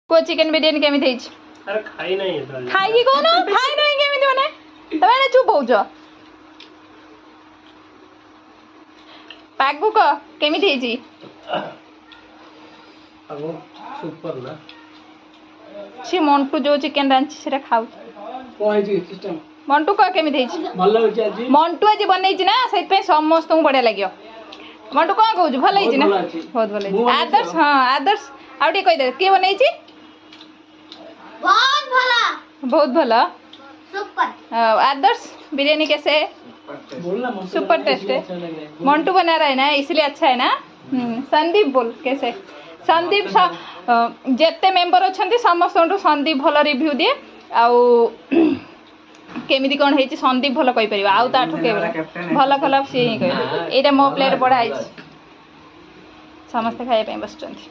को चिकन बिरयानी केमिति ହେଇଛି? अरे खाई नहीं है खाई की कोन खाई नहीं केमिति माने तमे चुप होउछ पागु को केमिति ହେଇଛି? अब सुपर ना सी मंटू जो चिकन रांची सेटा खाउ कोई जी सिस्टम मंटू को केमिति ହେଇଛି? भल होची आज मंटू आज बनैछि ना सेत पे समस्त को बढ़िया लागियो मंटू को कहू भल ହେଇଛି ना बहुत भल ହେଇଛି आदर्श हां आदर्श आउटी कहि दे के बनैछि? बहुत भला सुपर आदर्श बिरयानी कैसे है? सुपर टेस्ट है मंटू बना रहा है ना इसलिए अच्छा है ना। संदीप बोल कैसे संदीप जिते मेंबर अच्छा समस्त संदीप भल रिव्यू दिए आउ केमिति कौन है संदीप भल कहि परिबा आउ ताठु के भल भल सी ही कहि एटा मो प्लेट बढा समस्त खाଇବା ପାଇଁ बसचंती।